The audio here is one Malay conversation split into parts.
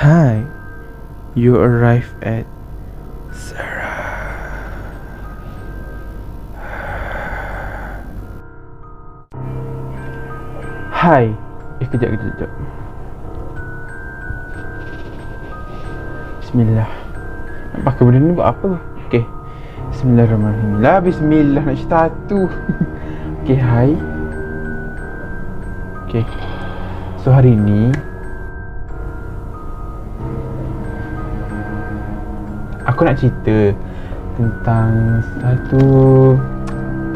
Hi, you arrive at Sarah. Hai, kejap. Bismillah. Nak pakai benda ni buat apa? Okay. Bismillahirrahmanirrahim. Bismillah nak cerita tu. Okay, hai. Okay. So hari ni aku nak cerita tentang satu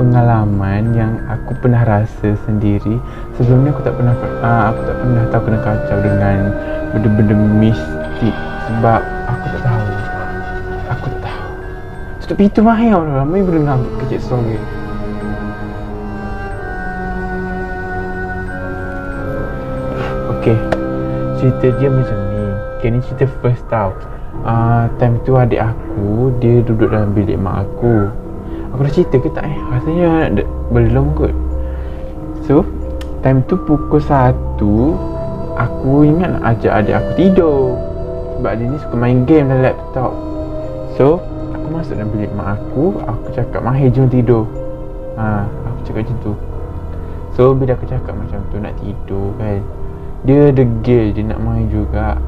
pengalaman yang aku pernah rasa sendiri. Sebelum ni aku tak pernah tahu kena kacau dengan benda-benda mistik sebab aku tak tahu. Tutup pintu mahir orang ramai berdengar kecil sorry. Okay, cerita dia macam ni. Okay, ni cerita first tau. Time tu adik aku, dia duduk dalam bilik mak aku. Aku dah cerita ke tak rasanya belum kot. So, time tu pukul 1, aku ingat nak ajak adik aku tidur sebab dia ni suka main game dalam laptop. So, aku masuk dalam bilik mak aku cakap, Mahir jom tidur. Aku cakap macam tu. So, bila aku cakap macam tu nak tidur kan, dia degil, dia nak main juga.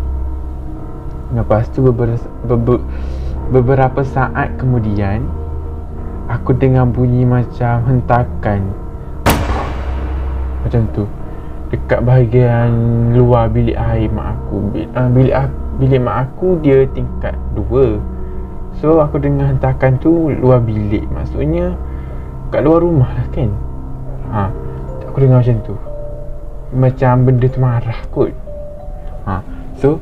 Lepas tu beberapa saat kemudian aku dengar bunyi macam hentakan macam tu dekat bahagian luar bilik air mak aku. Bilik mak aku dia tingkat 2. So aku dengar hentakan tu luar bilik, maksudnya kat luar rumah lah kan. Aku dengar macam tu, macam benda tu marah kot. So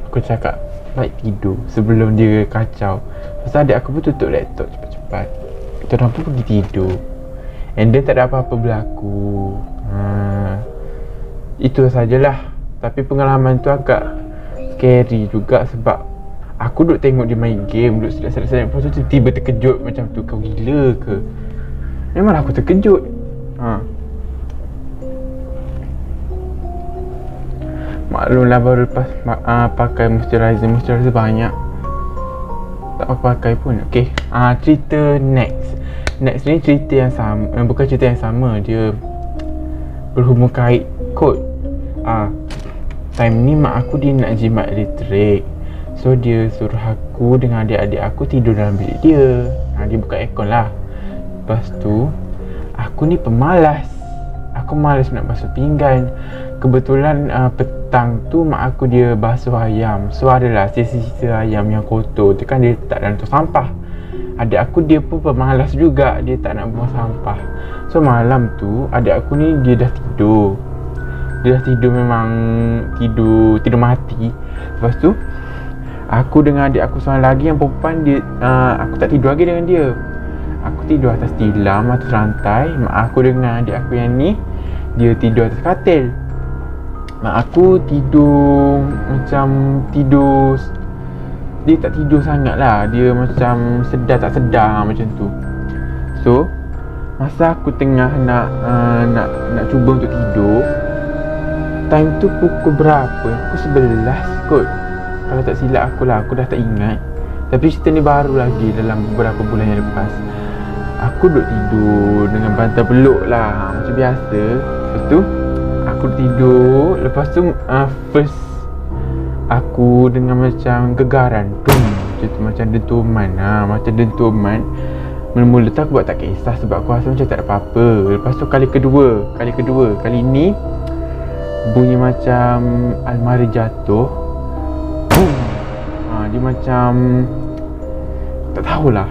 aku cakap baik tidur sebelum dia kacau. Pasal adik aku pun tutup laptop cepat-cepat. Kita orang pun pergi tidur. And then tak ada apa-apa berlaku. Itu sajalah. Tapi pengalaman tu agak scary juga sebab aku duduk tengok dia main game, duduk sedap-sedap. Lepas tu tiba terkejut macam tu. Kau gila ke? Memang aku terkejut. Maklumlah baru lepas pakai moisturizer banyak, tak apa pakai pun. Okay, cerita next ni cerita yang sama, bukan cerita yang sama, dia berhubung kait kot. Time ni mak aku dia nak jimat elektrik. So dia suruh aku dengan adik-adik aku tidur dalam bilik dia. Dia buka aircon lah. Lepas tu aku ni pemalas. Aku malas nak basuh pinggan. Kebetulan petang tu mak aku dia basuh ayam. So adalah sisa-sisa ayam yang kotor tu kan dia letak dalam tong sampah. Adik aku dia pun pemalas juga, dia tak nak buang sampah. So malam tu adik aku ni dia dah tidur. Dia dah tidur, memang tidur mati. Lepas tu aku dengan adik aku seorang lagi yang perempuan, dia aku tak tidur lagi dengan dia. Aku tidur atas tilam, atas rantai. Mak aku dengan adik aku yang ni dia tidur atas katil. Mak aku tidur macam tidur, dia tak tidur sangat lah, dia macam sedar tak sedar macam tu. So masa aku tengah nak cuba untuk tidur, time tu pukul berapa? Pukul 11 kot kalau tak silap aku lah, aku dah tak ingat. Tapi cerita ni baru lagi dalam beberapa bulan yang lepas. Aku duduk tidur dengan bantal peluk lah macam biasa. Lepas tu aku tidur. Lepas tu first aku dengar macam gegaran, macam dentuman. Macam dentuman. Mula-mula tu aku buat tak kisah sebab aku rasa macam tak ada apa-apa. Lepas tu kali kedua, kali ni bunyi macam almari jatuh. Boom. Dia macam tak tahulah,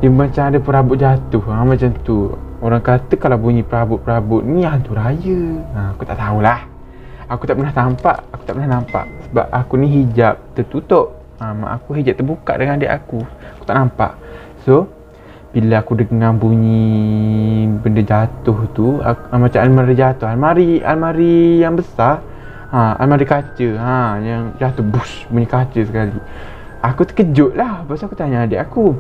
dia macam ada perabot jatuh. Macam tu. Orang kata kalau bunyi perabot ni hantu raya. Aku tak tahulah. Aku tak pernah nampak sebab aku ni hijab tertutup. Mak aku hijab terbuka dengan adik aku. Aku tak nampak. So bila aku dengar bunyi benda jatuh tu, macam almari jatuh, almari yang besar, almari kaca, yang jatuh bush, bunyi kaca sekali. Aku terkejut lah. Lepas tu aku tanya adik aku,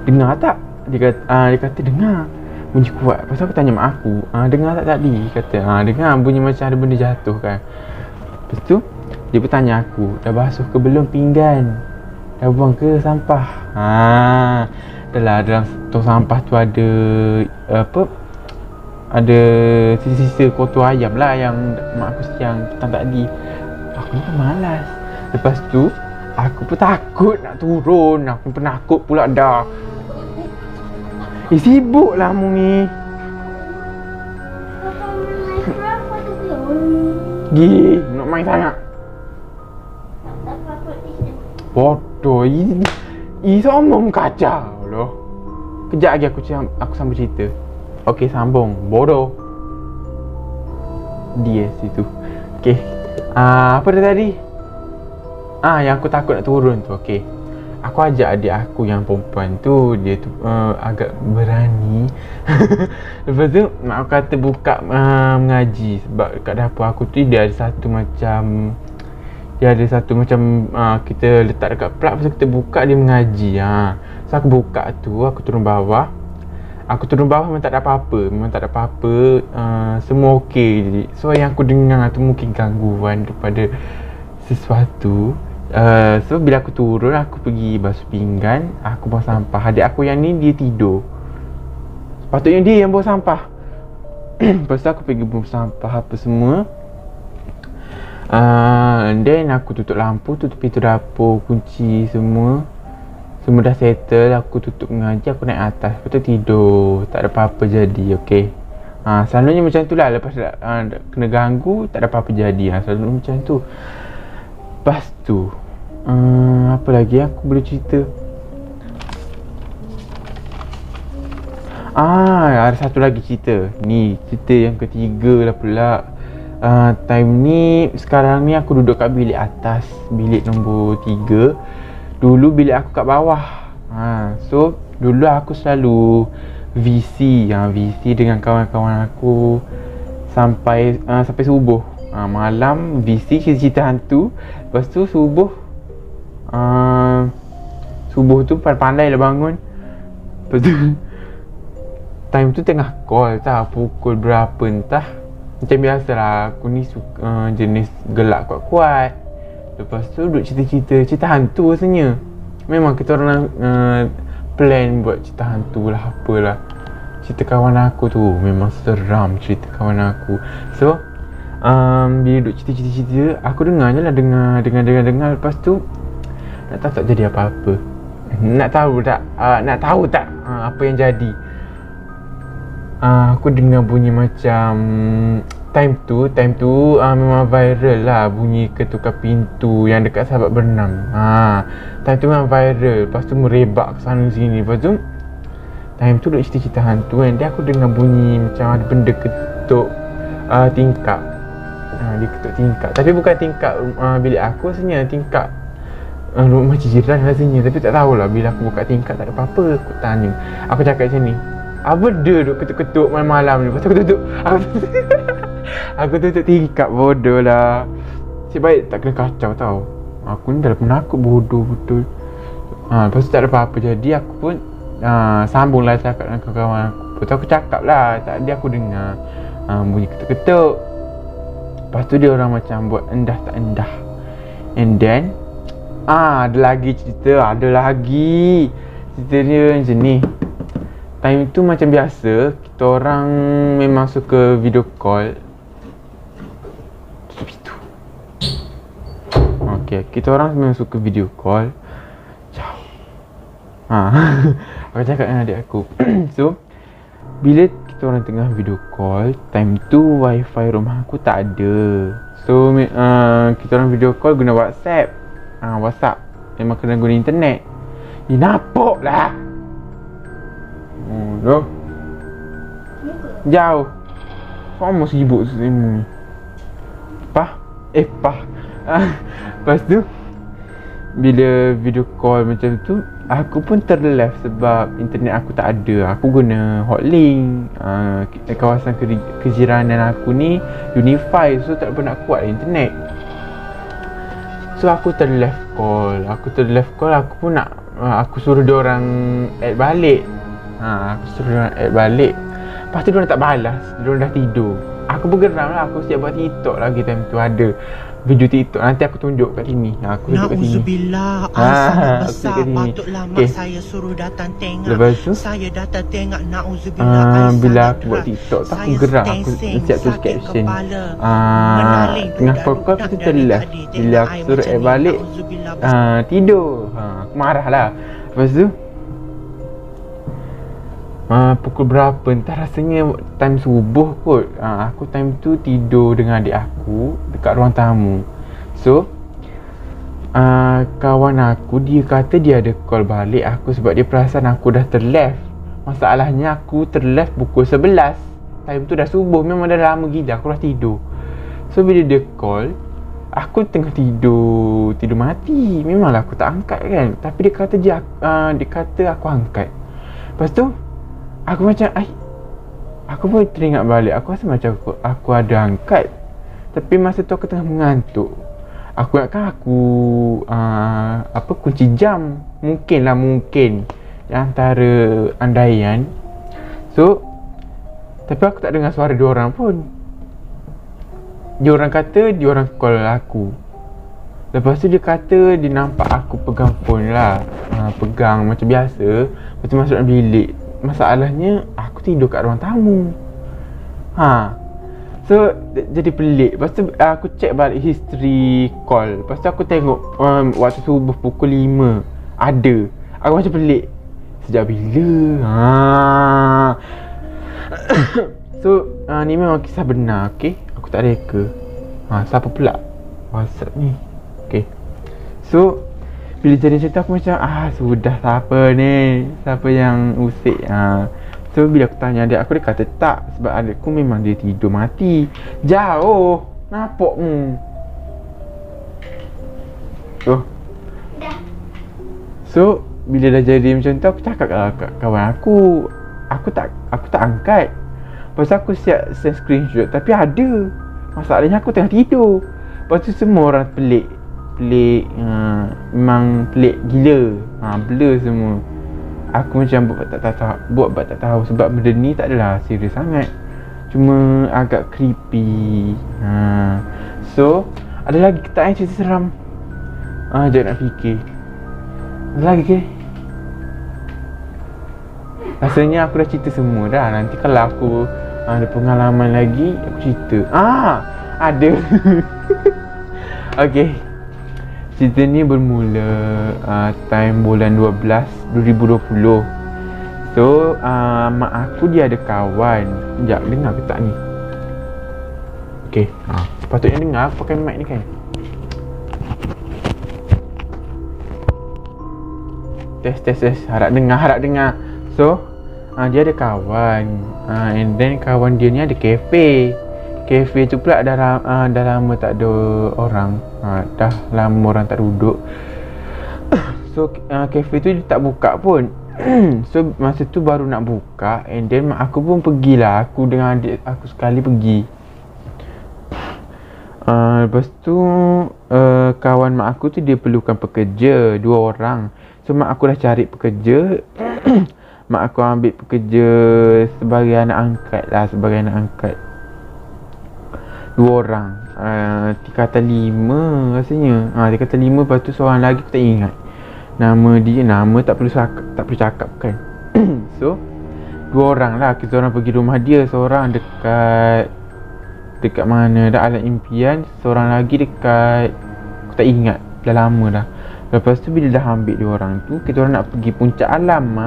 dengar tak? Dia kata dengar bunyi kuat. Lepas tu aku tanya mak aku, dengar tak tadi? Dia kata dengar bunyi macam ada benda jatuh kan. Lepas tu Dia pun tanya aku, dah basuh ke belum pinggan? Dah buang ke sampah? Dah lah, dalam tong sampah tu ada ada sisa-sisa kotor ayam lah yang mak aku siang petang tadi. Aku ni kan malas. Lepas tu aku pun takut nak turun. Aku penakut pula dah. Sibuk lah mu ni. Nak main sangat. Bodoh. Sombong kacau loh. Kejap lagi aku sambung cerita. Okey, sambung. Bodoh. Dia situ. Okey. Apa dah tadi? Yang aku takut nak turun tu. Okey. Aku ajak adik aku yang perempuan tu. Dia tu agak berani. Lepas tu mak aku kata buka mengaji. Sebab kat dapur aku tu dia ada satu macam kita letak dekat plug. Lepas tu kita buka dia mengaji. So aku buka tu, aku turun bawah. Memang tak ada apa-apa. Semua okey. So yang aku dengar tu mungkin gangguan daripada sesuatu. So bila aku turun, aku pergi basuh pinggan, aku buang sampah. Adik aku yang ni dia tidur. Patutnya dia yang buang sampah. Lepas tu aku pergi buang sampah apa semua. And then aku tutup lampu, tutup pintu dapur, kunci semua. Semua dah settle, aku tutup mengaji, aku naik atas. Lepas tu tidur, tak ada apa-apa jadi, okey. Selalunya macam tu lah, lepas kena ganggu, tak ada apa-apa jadi. Selalu macam tu. Lepas tu, apa lagi aku boleh cerita? Ada satu lagi cerita. Ni, cerita yang ketiga lah pula. Time ni, sekarang ni aku duduk kat bilik atas, bilik nombor 3. Dulu bilik aku kat bawah. So dulu aku selalu VC dengan kawan-kawan aku sampai subuh. Malam VC cerita hantu. Lepas tu subuh tu pandai lah bangun. Lepas tu time tu tengah call tau, pukul berapa entah. Macam biasalah, aku ni suka jenis gelak kuat-kuat. Lepas tu duduk cerita hantu rasanya. Memang kita orang plan buat cerita hantu lah, apalah. Cerita kawan aku tu memang seram cerita kawan aku. So bila duduk cerita, aku dengar je lah, dengar. Lepas tu nak tahu tak jadi apa-apa. Nak tahu tak apa yang jadi. Aku dengar bunyi macam time tu memang viral lah bunyi ketukar pintu yang dekat sahabat berenang. Time tu memang viral. Lepas tu merebak ke sana sini. Lepas tu time tu duduk cerita hantu kan, dia aku dengar bunyi macam ada benda ketuk tingkap. Dia ketuk tingkap, tapi bukan tingkap bilik aku rasanya, tingkap rumah jiran rasanya. Tapi tak tahulah, bila aku buka tingkap tak ada apa-apa. Aku tanya, aku cakap macam ni, apa dia duk ketuk-ketuk malam-malam ni? Lepas tu aku tutup aku tutup tingkap, bodoh lah. Nasib baik tak kena kacau tau. Aku ni dah penakut bodoh betul. Lepas tu tak ada apa-apa jadi. Aku pun sambung lah cakap dengan kawan aku. Lepas tu aku cakap lah, tadi aku dengar bunyi ketuk-ketuk. Lepas tu dia orang macam buat endah tak endah. And then ada lagi cerita. Cerita dia macam ni. Time tu macam biasa, kita orang memang suka video call. Tutup pintu. Okay, kita orang memang suka video call. Ciao. Aku cakap dengan adik aku. So bila kita orang tengah video call, time tu wifi rumah aku tak ada. So kita orang video call guna WhatsApp. WhatsApp memang kena guna internet. Nampak lah. Loh. Jauh. Kamu sibuk semua ni. Pah. Lepas tu bila video call macam tu, aku pun terlelaf sebab internet aku tak ada. Aku guna hotlink. Kawasan kejiranan aku ni Unify, so tak pernah kuat internet. So aku terlelaf call. Aku pun nak aku suruh dia orang add balik. Aku suruh diorang add balik. Lepas tu diorang tak balas, diorang dah tidur. Aku bergeram lah. Aku siap buat TikTok lagi time tu. Ada video TikTok. Nanti aku tunjuk kat sini. Aku tunjuk kat sini. Nauzubillah, sangat besar. kat sini. Patutlah mak saya suruh datang tengok. Lepas tu Saya datang tengok. Nauzubillah, bila aku buat TikTok tu aku gerak. Aku siap tulis caption. Tengah call tu terlelah. Bila aku suruh balik tidur. Aku marah lah. Lepas tu pukul berapa, entah rasanya time subuh kot. Aku time tu tidur dengan adik aku dekat ruang tamu. So kawan aku, dia kata dia ada call balik aku sebab dia perasan aku dah terleft. Masalahnya aku terleft pukul 11. Time tu dah subuh, memang dah lama gila aku dah tidur. So bila dia call, aku tengah tidur mati. Memanglah aku tak angkat kan. Tapi dia kata aku angkat. Lepas tu aku macam aku pun teringat balik. Aku rasa macam aku ada angkat. Tapi masa tu aku tengah mengantuk. Aku ingatkan aku kunci jam. Mungkin antara andaian. So tapi aku tak dengar suara diorang pun. Diorang kata diorang call aku. Lepas tu dia kata dia nampak aku pegang phone lah. Pegang macam biasa. Lepas tu masuk dalam bilik. Masalahnya aku tidur kat ruang tamu. So jadi pelik. Lepas tu aku check balik history call. Lepas tu aku tengok waktu subuh pukul 5 ada. Aku macam pelik. Sejak bila? So ni memang kisah benar. Okay, aku tak reka. Siapa pula WhatsApp ni? Okay, so bila jadi cerita aku macam sudah, siapa ni? Siapa yang usik? So bila aku tanya adik aku, dia kata tak. Sebab adikku memang dia tidur mati. Jauh nampakmu. So bila dah jadi macam tu, aku cakap kat kawan aku. Aku tak angkat. Lepas tu aku siap send screenshot. Tapi ada. Masalahnya aku tengah tidur. Lepas tu semua orang pelik. Memang pelik gila. Blur semua. Aku macam buat tak tahu. Sebab benda ni tak adalah serius sangat. Cuma agak creepy. So ada lagi ke tak cerita seram? Sekejap nak fikir. Ada lagi ke? Rasanya aku dah cerita semua dah. Nanti kalau aku ada pengalaman lagi, aku cerita. Ada. Okay, cerita ni bermula time bulan 12 2020. So mak aku dia ada kawan. Sekejap, dengar ke tak ni? Okay, sepatutnya dengar. Aku pakai mic ni kan. Test. Harap dengar. So dia ada kawan. And then kawan dia ni ada kafe. Kafe tu pula dah lama tak ada orang. Dah lama orang tak duduk. So kafe tu dia tak buka pun. So masa tu baru nak buka. And then mak aku pun pergilah. Aku dengan adik aku sekali pergi. Lepas tu kawan mak aku tu dia perlukan pekerja 2 orang. So mak aku dah cari pekerja. Mak aku ambil pekerja sebagai anak angkat lah. 2 orang. Tingkatan 5 rasanya. Tingkatan 5. Lepas tu seorang lagi aku tak ingat Nama tak perlu cakap kan. So 2 orang lah. Kita orang pergi rumah dia. Seorang dekat mana dah, Alam Impian. Seorang lagi dekat, aku tak ingat, dah lama dah. Lepas tu bila dah ambil 2 orang tu, kita orang nak pergi Puncak Alam.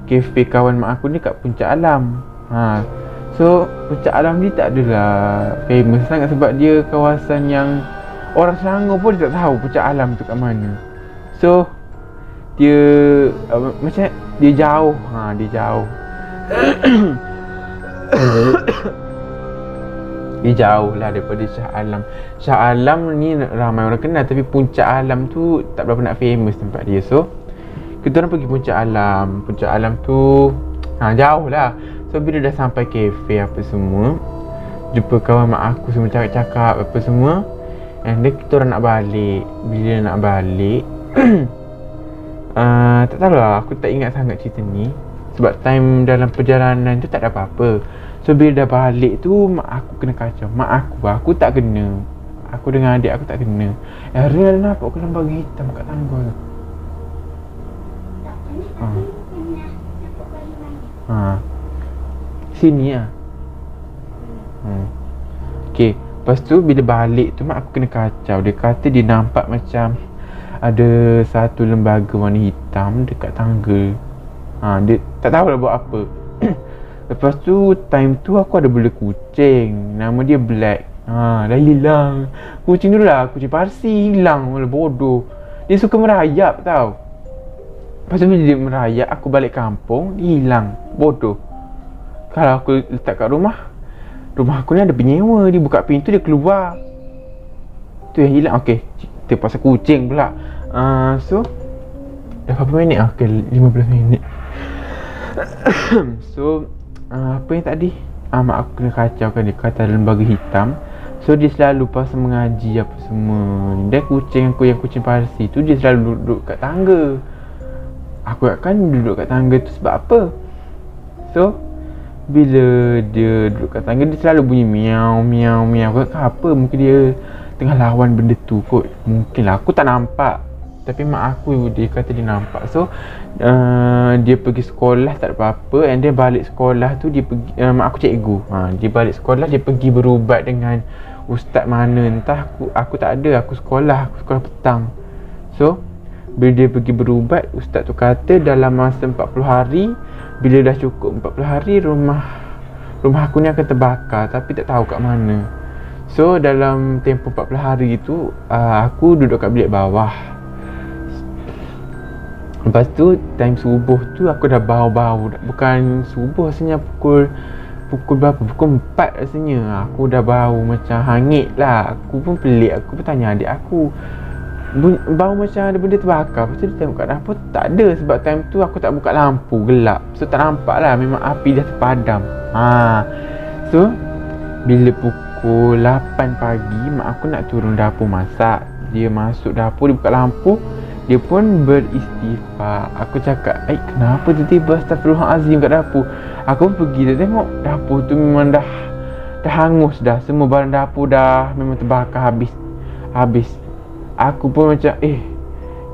Kafe kawan mak aku ni kat Puncak Alam. So Puncak Alam ni tak adalah famous sangat sebab dia kawasan yang orang Selangor pun dia tak tahu Puncak Alam tu kat mana. So dia macam dia jauh. Dia jauh. Dia jauh lah daripada Shah Alam. Shah Alam ni ramai orang kenal, tapi Puncak Alam tu tak berapa nak famous tempat dia. So kita orang pergi Puncak Alam. Puncak Alam tu jauh lah. So bila dah sampai kafe apa semua, jumpa kawan mak aku semua cakap-cakap apa semua. And then kita orang nak balik. Bila nak balik tak tahu lah, aku tak ingat sangat cerita ni sebab time dalam perjalanan tu tak ada apa-apa. So bila dah balik tu mak aku kena kacau. Mak aku tak kena. Aku dengan adik aku tak kena. Real nampak aku lembaga hitam kat tangga tu. Sini lah. Okay, lepas tu bila balik tu mak aku kena kacau. Dia kata dia nampak macam ada satu lembaga warna hitam dekat tangga. Dia tak tahu lah buat apa. Lepas tu time tu aku ada bela kucing. Nama dia Black. Dah hilang. Kucing tu lah, kucing Parsi hilang. Malah bodoh. Dia suka merayap tau. Lepas tu bila dia merayap, aku balik kampung, dia hilang. Bodoh. Kalau aku letak kat rumah aku ni ada penyewa. Dia buka pintu, dia keluar. Tu yang hilang. Okay, kita pasal kucing pula. So dah berapa minit? Okay, 15 minit. So apa yang tadi? Mak aku kena kacaukan dia. Kata lembaga hitam. So dia selalu pasal mengaji apa semua. Dan kucing aku yang kucing Parsi tu, dia selalu duduk kat tangga. Aku kan duduk kat tangga tu sebab apa? So bila dia duduk kat tangga, dia selalu bunyi miau miau miau. Aku kata apa? Mungkin dia tengah lawan benda tu kot. Mungkin lah, aku tak nampak. Tapi mak aku dia kata dia nampak. So dia pergi sekolah tak ada apa-apa. And then balik sekolah tu dia pergi, mak aku cikgu. Dia balik sekolah, dia pergi berubat dengan ustaz mana entah. Aku tak ada, aku sekolah petang. So bila dia pergi berubat, ustaz tu kata dalam masa 40 hari, bila dah cukup 40 hari, rumah aku ni akan terbakar. Tapi tak tahu kat mana. So dalam tempoh 40 hari tu, aku duduk kat bilik bawah. Lepas tu time subuh tu aku dah bau-bau. Bukan subuh rasanya, pukul berapa? Pukul 4 rasanya. Aku dah bau macam hangit lah. Aku pun pelik. Aku pun tanya adik aku, bau macam ada benda terbakar. Lepas tu dia tengok kat dapur, tak ada. Sebab time tu aku tak buka lampu, gelap. So tak nampak lah, memang api dah terpadam. So bila pukul 8 pagi, mak aku nak turun dapur masak. Dia masuk dapur, dia buka lampu, dia pun beristighfar. Aku cakap, kenapa tiba-tiba astagfirullahalazim kat dapur? Aku pun pergi, dia tengok dapur tu memang dah hangus dah. Semua barang dapur dah memang terbakar habis. Aku pun macam, ya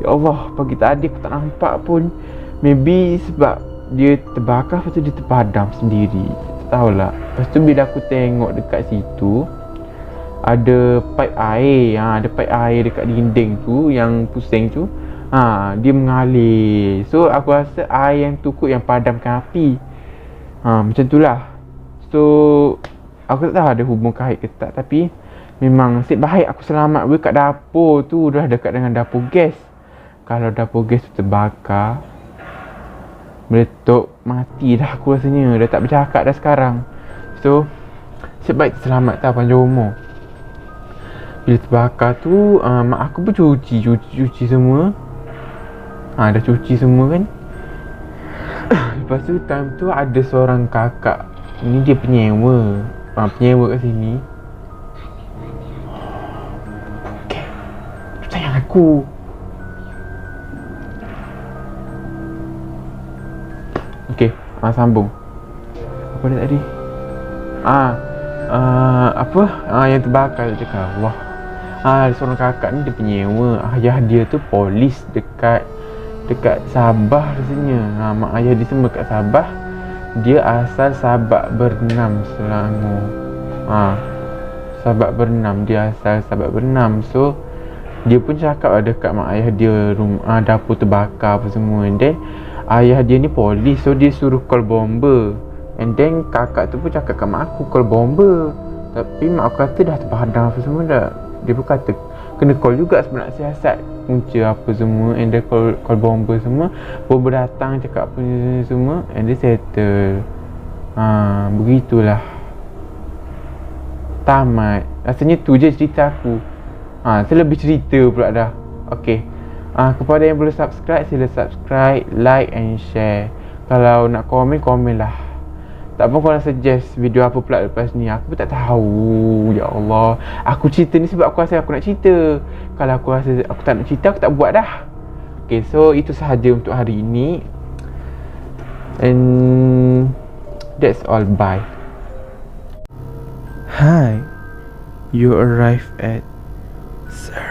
Allah, pagi tadi aku tak nampak pun. Maybe sebab dia terbakar, lepas tu dia terpadam sendiri. Tak tahulah. Lepas tu bila aku tengok dekat situ, ada pipe air. Ada pipe air dekat dinding tu, yang pusing tu. Dia mengalir. So aku rasa air yang tu kot yang padamkan api. Macam tu lah. So aku tak tahu ada hubung kait ke tak. Tapi memang nasib baik aku selamat kat dapur tu. Dah dekat dengan dapur gas. Kalau dapur gas tu terbakar, meletup, mati dah aku rasanya. Dah tak bercakap dah sekarang. So nasib baik selamat tau, panjang umur. Bila terbakar tu, mak aku pun cuci semua. Dah cuci semua kan. Lepas tu time tu ada seorang kakak. Ni dia penyewa. Penyewa kat sini. Okay, tu sayang aku. Okay, sambung. Apa dia tadi? Apa? Yang terbakar tu cakap. Wah. Seorang kakak ni dia penyewa. Ayah dia tu polis dekat Sabah rasanya. Mak ayah dia semua dekat Sabah. Dia asal Sabak Bernam, Selangor. Sabak Bernam, dia asal Sabak Bernam. So dia pun cakap lah dekat mak ayah dia dapur terbakar apa semua. And then ayah dia ni polis, so dia suruh call bomber. And then kakak tu pun cakap kat mak aku call bomber. Tapi mak aku kata dah terpadam apa semua dah. Dia pun kata kena call juga sebab nak siasat punca apa semua. And then call bomber semua. Bomber datang cakap apa semua. And then settle. Begitulah. Tamat. Rasanya tu je cerita aku. Saya lebih cerita pula dah. Okay. Kepada yang belum subscribe, sila subscribe, like and share. Kalau nak komen, komen lah. Tak apa korang suggest video apa pula lepas ni. Aku pun tak tahu. Ya Allah. Aku cerita ni sebab aku rasa aku nak cerita. Kalau aku rasa aku tak nak cerita, aku tak buat dah. Okay, so itu sahaja untuk hari ini. And that's all. Bye. Hi, you arrive at Sir